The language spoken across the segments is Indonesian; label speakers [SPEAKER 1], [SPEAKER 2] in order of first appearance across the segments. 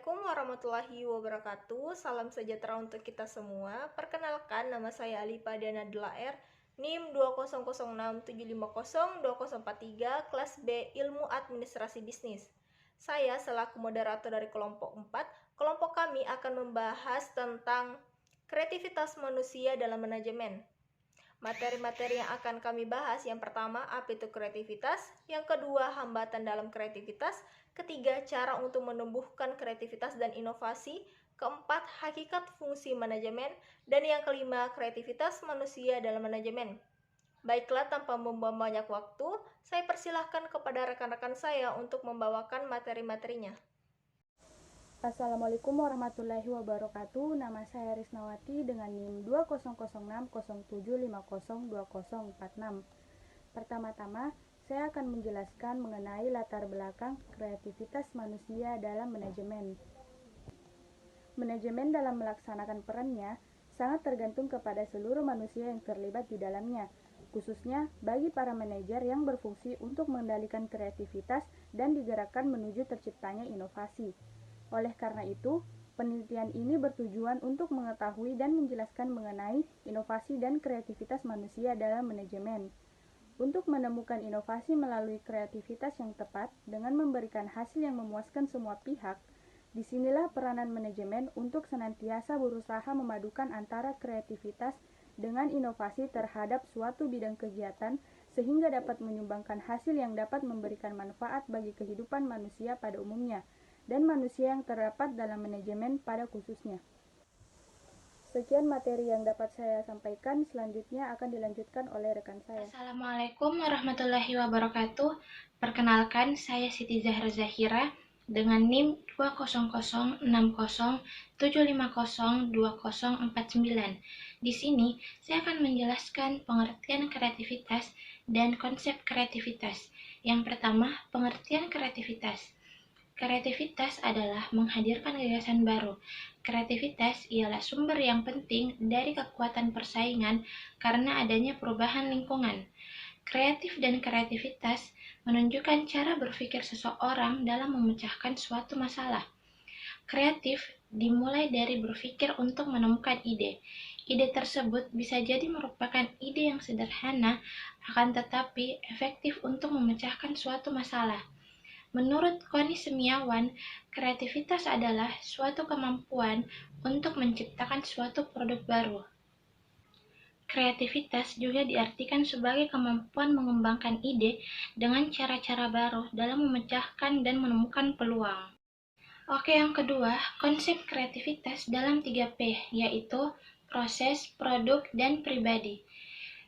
[SPEAKER 1] Assalamualaikum warahmatullahi wabarakatuh. Salam sejahtera untuk kita semua. Perkenalkan, nama saya Alifa Diana Delaer, NIM 20067502043, kelas B Ilmu Administrasi Bisnis. Saya selaku moderator dari kelompok 4. Kelompok kami akan membahas tentang kreativitas manusia dalam manajemen. Materi-materi yang akan kami bahas, yang pertama, apa itu kreativitas, yang kedua, hambatan dalam kreativitas, ketiga, cara untuk menumbuhkan kreativitas dan inovasi, keempat, hakikat fungsi manajemen, dan yang kelima, kreativitas manusia dalam manajemen. Baiklah, tanpa membuang banyak waktu, saya persilahkan kepada rekan-rekan saya untuk membawakan materi-materinya.
[SPEAKER 2] Assalamualaikum warahmatullahi wabarakatuh. Nama saya Risnawati dengan NIM 2006007502046. Pertama-tama, saya akan menjelaskan mengenai latar belakang kreativitas manusia dalam manajemen. Manajemen dalam melaksanakan perannya sangat tergantung kepada seluruh manusia yang terlibat di dalamnya, khususnya bagi para manajer yang berfungsi untuk mengendalikan kreativitas dan digerakkan menuju terciptanya inovasi. Oleh karena itu, penelitian ini bertujuan untuk mengetahui dan menjelaskan mengenai inovasi dan kreativitas manusia dalam manajemen. Untuk menemukan inovasi melalui kreativitas yang tepat dengan memberikan hasil yang memuaskan semua pihak, disinilah peranan manajemen untuk senantiasa berusaha memadukan antara kreativitas dengan inovasi terhadap suatu bidang kegiatan sehingga dapat menyumbangkan hasil yang dapat memberikan manfaat bagi kehidupan manusia pada umumnya dan manusia yang terdapat dalam manajemen pada khususnya. Sekian materi yang dapat saya sampaikan, selanjutnya akan dilanjutkan oleh rekan saya.
[SPEAKER 3] Assalamualaikum warahmatullahi wabarakatuh. Perkenalkan, saya Siti Zahra Zahira dengan NIM 20067502049. Di sini, saya akan menjelaskan pengertian kreativitas dan konsep kreativitas. Yang pertama, pengertian kreativitas. Kreativitas adalah menghadirkan gagasan baru. Kreativitas ialah sumber yang penting dari kekuatan persaingan karena adanya perubahan lingkungan. Kreatif dan kreativitas menunjukkan cara berpikir seseorang dalam memecahkan suatu masalah. Kreatif dimulai dari berpikir untuk menemukan ide. Ide tersebut bisa jadi merupakan ide yang sederhana, akan tetapi efektif untuk memecahkan suatu masalah. Menurut Koni Semiawan, kreativitas adalah suatu kemampuan untuk menciptakan suatu produk baru. Kreativitas juga diartikan sebagai kemampuan mengembangkan ide dengan cara-cara baru dalam memecahkan dan menemukan peluang. Oke, yang kedua, konsep kreativitas dalam 3P, yaitu proses, produk, dan pribadi.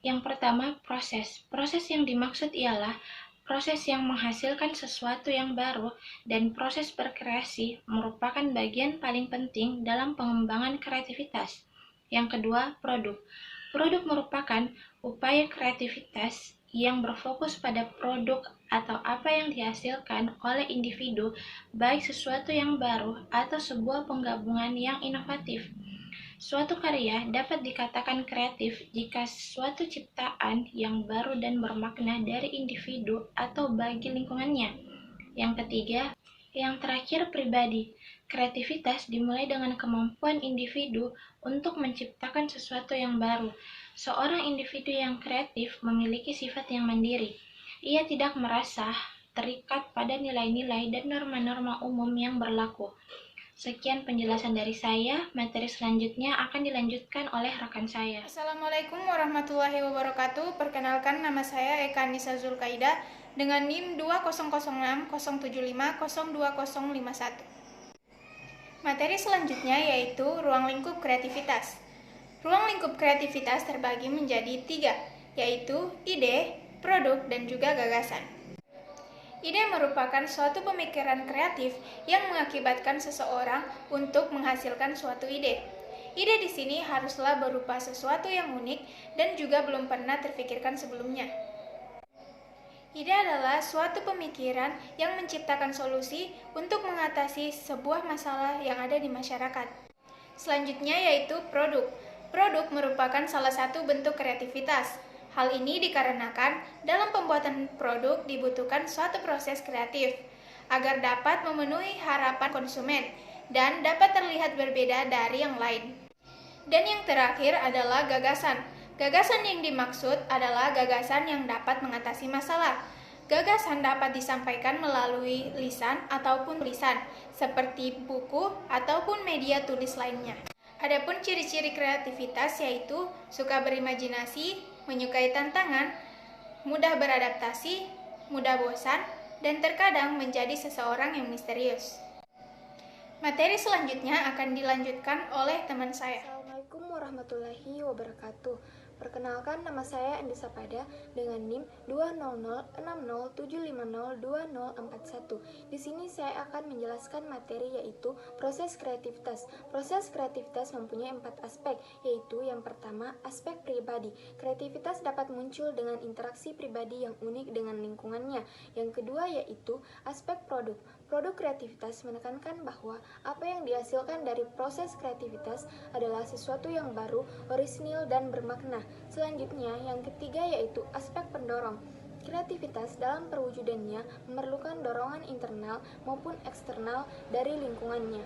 [SPEAKER 3] Yang pertama, proses. Proses yang dimaksud ialah proses yang menghasilkan sesuatu yang baru, dan proses berkreasi merupakan bagian paling penting dalam pengembangan kreativitas. Yang kedua, produk. Produk merupakan upaya kreativitas yang berfokus pada produk atau apa yang dihasilkan oleh individu, baik sesuatu yang baru atau sebuah penggabungan yang inovatif. Suatu karya dapat dikatakan kreatif jika suatu ciptaan yang baru dan bermakna dari individu atau bagi lingkungannya. Yang ketiga, yang terakhir, pribadi. Kreativitas dimulai dengan kemampuan individu untuk menciptakan sesuatu yang baru. Seorang individu yang kreatif memiliki sifat yang mandiri. Ia tidak merasa terikat pada nilai-nilai dan norma-norma umum yang berlaku. Sekian penjelasan dari saya. Materi selanjutnya akan dilanjutkan oleh rekan saya.
[SPEAKER 4] Assalamualaikum warahmatullahi wabarakatuh. Perkenalkan, nama saya Eka Nisa Zulkaida dengan NIM 2006075025051. Materi selanjutnya yaitu ruang lingkup kreativitas. Ruang lingkup kreativitas terbagi menjadi 3, yaitu ide, produk, dan juga gagasan. Ide merupakan suatu pemikiran kreatif yang mengakibatkan seseorang untuk menghasilkan suatu ide. Ide di sini haruslah berupa sesuatu yang unik dan juga belum pernah terfikirkan sebelumnya. Ide adalah suatu pemikiran yang menciptakan solusi untuk mengatasi sebuah masalah yang ada di masyarakat. Selanjutnya yaitu produk. Produk merupakan salah satu bentuk kreativitas. Hal ini dikarenakan dalam pembuatan produk dibutuhkan suatu proses kreatif agar dapat memenuhi harapan konsumen. dan dapat terlihat berbeda dari yang lain. Dan yang terakhir adalah gagasan. Gagasan yang dimaksud adalah gagasan yang dapat mengatasi masalah. Gagasan dapat disampaikan melalui lisan ataupun tulisan, seperti buku ataupun media tulis lainnya. Adapun ciri-ciri kreativitas yaitu suka berimajinasi, menyukai tantangan, mudah beradaptasi, mudah bosan, dan terkadang menjadi seseorang yang misterius. Materi selanjutnya akan dilanjutkan oleh teman saya.
[SPEAKER 5] Assalamualaikum warahmatullahi wabarakatuh. Perkenalkan, nama saya Andisa Pada dengan NIM 2006075020041. Di sini saya akan menjelaskan materi yaitu proses kreativitas. Proses kreativitas mempunyai 4 aspek, yaitu yang pertama, aspek pribadi. Kreativitas dapat muncul dengan interaksi pribadi yang unik dengan lingkungannya. Yang kedua yaitu aspek produk. Produk kreativitas menekankan bahwa apa yang dihasilkan dari proses kreativitas adalah sesuatu yang baru, orisinil, dan bermakna. Selanjutnya, yang ketiga yaitu aspek pendorong. Kreativitas dalam perwujudannya memerlukan dorongan internal maupun eksternal dari lingkungannya.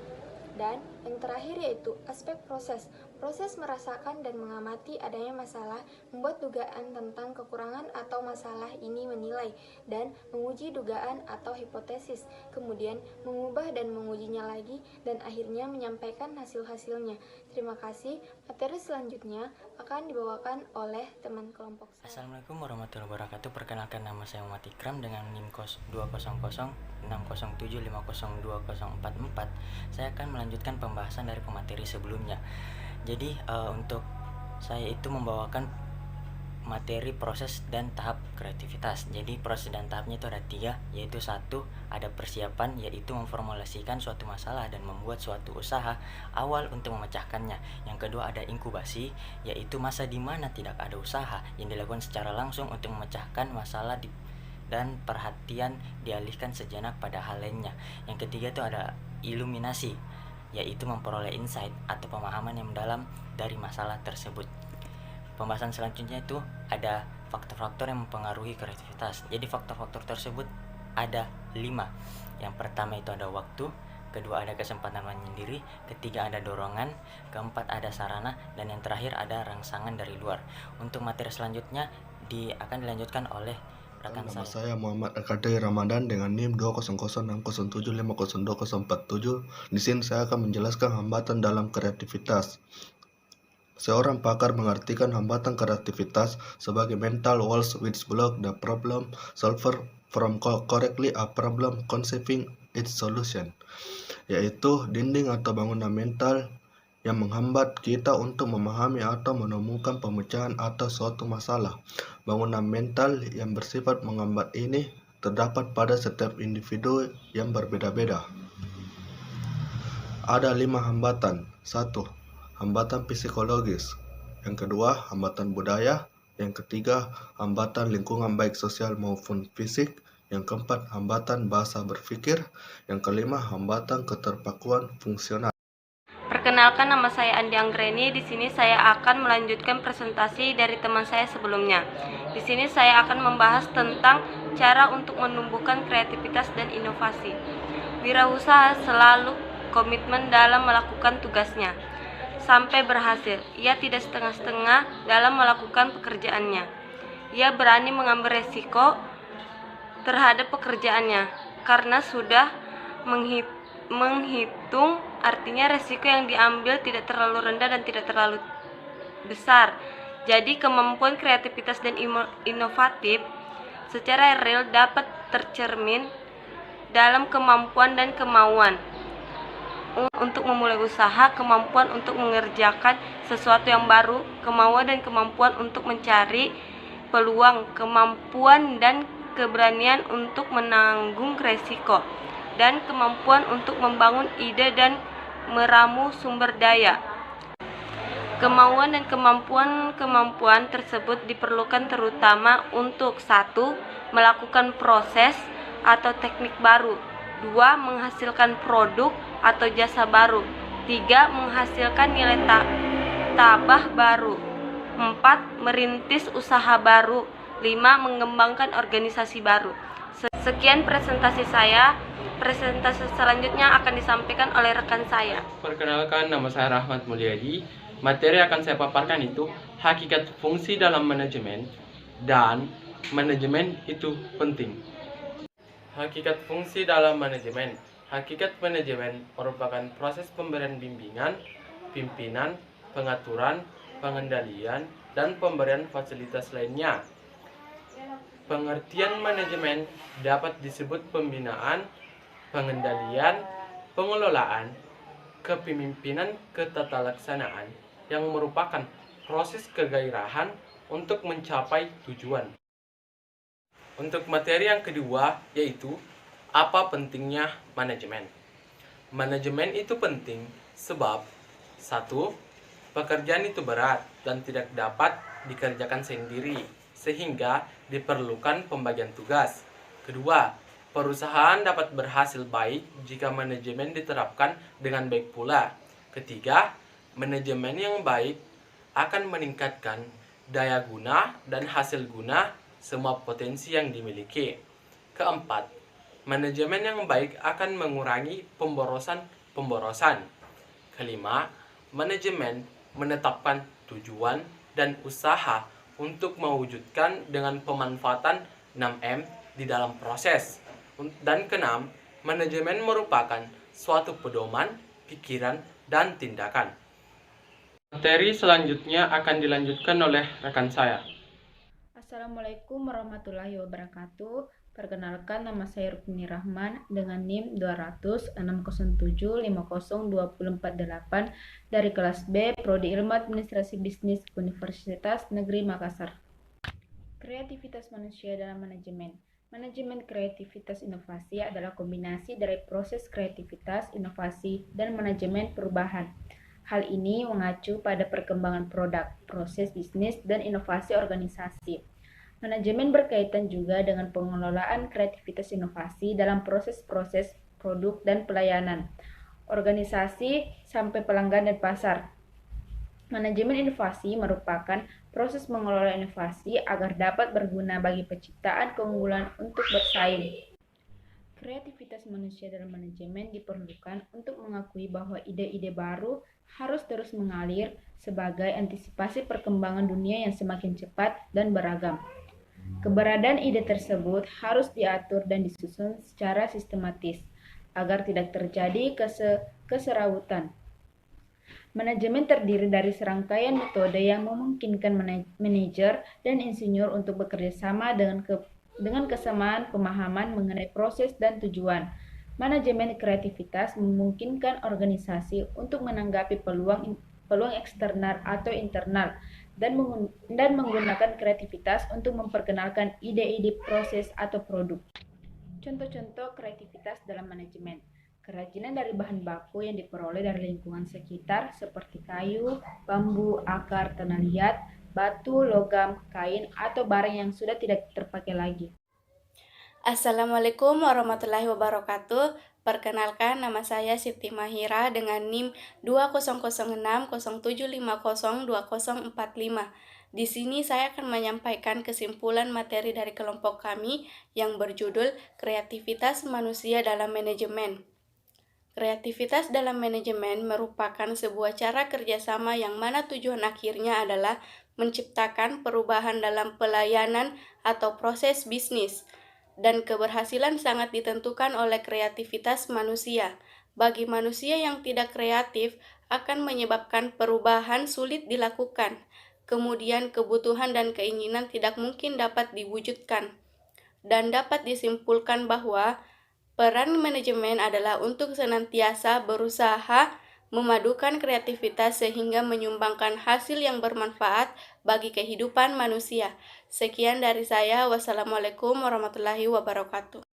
[SPEAKER 5] Dan yang terakhir yaitu aspek proses. Proses merasakan dan mengamati adanya masalah, membuat dugaan tentang kekurangan atau masalah ini menilai, dan menguji dugaan atau hipotesis, kemudian mengubah dan mengujinya lagi, dan akhirnya menyampaikan hasil-hasilnya. Terima kasih. Materi selanjutnya akan dibawakan oleh teman kelompok saya.
[SPEAKER 6] Assalamualaikum warahmatullahi wabarakatuh. Perkenalkan, nama saya Muhammad Ikram dengan NIM 20060502044. Saya akan melanjutkan pembahasan dari pemateri sebelumnya. Jadi untuk saya itu membawakan materi proses dan tahap kreativitas. Jadi proses dan tahapnya itu ada 3, yaitu 1, ada persiapan, yaitu memformulasikan suatu masalah dan membuat suatu usaha awal untuk memecahkannya. Yang kedua ada inkubasi, yaitu masa di mana tidak ada usaha yang dilakukan secara langsung untuk memecahkan masalah dan perhatian dialihkan sejenak pada hal lainnya. Yang ketiga itu ada iluminasi, yaitu memperoleh insight atau pemahaman yang mendalam dari masalah tersebut. Pembahasan selanjutnya itu ada faktor-faktor yang mempengaruhi kreativitas. Jadi faktor-faktor tersebut ada 5. Yang pertama itu ada waktu, kedua ada kesempatan menyendiri, ketiga ada dorongan, keempat ada sarana, dan yang terakhir ada rangsangan dari luar. Untuk materi selanjutnya akan dilanjutkan oleh rekan
[SPEAKER 7] Nama saya Muhammad Al-Qadri Ramadan dengan NIM 2006007502047. Di sini saya akan menjelaskan hambatan dalam kreativitas. Seorang pakar mengartikan hambatan kreativitas sebagai mental walls which block the problem solver from correctly a problem conceiving its solution, yaitu dinding atau bangunan mental yang menghambat kita untuk memahami atau menemukan pemecahan atas suatu masalah. Bangunan mental yang bersifat menghambat ini terdapat pada setiap individu yang berbeda-beda. Ada 5 hambatan. 1. Hambatan psikologis. Yang kedua, hambatan budaya. Yang ketiga, hambatan lingkungan baik sosial maupun fisik. Yang keempat, hambatan bahasa berpikir. Yang kelima, hambatan keterpakuan fungsional.
[SPEAKER 8] Perkenalkan, nama saya Andi Anggreni. Di sini saya akan melanjutkan presentasi dari teman saya sebelumnya. Di sini saya akan membahas tentang cara untuk menumbuhkan kreativitas dan inovasi. Wirausaha selalu komitmen dalam melakukan tugasnya sampai berhasil. Ia tidak setengah-setengah dalam melakukan pekerjaannya. Ia berani mengambil resiko terhadap pekerjaannya karena sudah menghitung, artinya resiko yang diambil tidak terlalu rendah dan tidak terlalu besar. Jadi kemampuan kreativitas dan inovatif secara real dapat tercermin dalam kemampuan dan kemauan untuk memulai usaha, kemampuan untuk mengerjakan sesuatu yang baru, kemauan dan kemampuan untuk mencari peluang, kemampuan dan keberanian untuk menanggung resiko, dan kemampuan untuk membangun ide dan meramu sumber daya. Kemauan dan kemampuan tersebut diperlukan terutama untuk 1. Melakukan proses atau teknik baru, 2. Menghasilkan produk atau jasa baru, 3. Menghasilkan nilai tambah baru, 4. Merintis usaha baru, 5. Mengembangkan organisasi baru. Sekian presentasi saya. Presentasi selanjutnya akan disampaikan oleh rekan saya.
[SPEAKER 9] Perkenalkan, nama saya Rahmat Mulyadi. Materi yang akan saya paparkan itu hakikat fungsi dalam manajemen dan manajemen itu penting. Hakikat fungsi dalam manajemen. Hakikat manajemen merupakan proses pemberian bimbingan, pimpinan, pengaturan, pengendalian, dan pemberian fasilitas lainnya. Pengertian manajemen dapat disebut pembinaan, pengendalian, pengelolaan, kepemimpinan, ketatalaksanaan yang merupakan proses kegairahan untuk mencapai tujuan. Untuk materi yang kedua yaitu apa pentingnya manajemen. Manajemen itu penting sebab 1. Pekerjaan itu berat dan tidak dapat dikerjakan sendiri sehingga diperlukan pembagian tugas. Kedua, perusahaan dapat berhasil baik jika manajemen diterapkan dengan baik pula. Ketiga, manajemen yang baik akan meningkatkan daya guna dan hasil guna semua potensi yang dimiliki. Keempat, manajemen yang baik akan mengurangi pemborosan. Kelima, manajemen menetapkan tujuan dan usaha untuk mewujudkan dengan pemanfaatan 6M di dalam proses. Dan keenam, manajemen merupakan suatu pedoman, pikiran, dan tindakan. Materi selanjutnya akan dilanjutkan oleh rekan saya.
[SPEAKER 2] Assalamualaikum warahmatullahi wabarakatuh. Perkenalkan, nama saya Rukmini Rahman dengan NIM 200-607-50-248 dari kelas B, Prodi Ilmu Administrasi Bisnis Universitas Negeri Makassar. Kreativitas manusia dalam manajemen. Manajemen kreativitas inovasi adalah kombinasi dari proses kreativitas, inovasi, dan manajemen perubahan. Hal ini mengacu pada perkembangan produk, proses bisnis, dan inovasi organisasi. Manajemen berkaitan juga dengan pengelolaan kreativitas inovasi dalam proses-proses produk dan pelayanan, organisasi sampai pelanggan dan pasar. Manajemen inovasi merupakan proses mengelola inovasi agar dapat berguna bagi penciptaan keunggulan untuk bersaing. Kreativitas manusia dalam manajemen diperlukan untuk mengakui bahwa ide-ide baru harus terus mengalir sebagai antisipasi perkembangan dunia yang semakin cepat dan beragam. Keberadaan ide tersebut harus diatur dan disusun secara sistematis agar tidak terjadi keserautan. Manajemen terdiri dari serangkaian metode yang memungkinkan manajer dan insinyur untuk bekerja sama dengan kesamaan pemahaman mengenai proses dan tujuan. Manajemen kreativitas memungkinkan organisasi untuk menanggapi peluang eksternal atau internal dan menggunakan kreativitas untuk memperkenalkan ide-ide proses atau produk. Contoh-contoh kreativitas dalam manajemen. Kerajinan dari bahan baku yang diperoleh dari lingkungan sekitar seperti kayu, bambu, akar, tanah liat, batu, logam, kain, atau barang yang sudah tidak terpakai lagi.
[SPEAKER 10] Assalamualaikum warahmatullahi wabarakatuh. Perkenalkan, nama saya Siti Mahira dengan NIM 20060750245. Di sini saya akan menyampaikan kesimpulan materi dari kelompok kami yang berjudul Kreativitas Manusia dalam Manajemen. Kreativitas dalam manajemen merupakan sebuah cara kerjasama yang mana tujuan akhirnya adalah menciptakan perubahan dalam pelayanan atau proses bisnis. Dan keberhasilan sangat ditentukan oleh kreativitas manusia. Bagi manusia yang tidak kreatif akan menyebabkan perubahan sulit dilakukan. Kemudian kebutuhan dan keinginan tidak mungkin dapat diwujudkan. Dan dapat disimpulkan bahwa peran manajemen adalah untuk senantiasa berusaha memadukan kreativitas sehingga menyumbangkan hasil yang bermanfaat bagi kehidupan manusia. Sekian dari saya. Wassalamualaikum warahmatullahi wabarakatuh.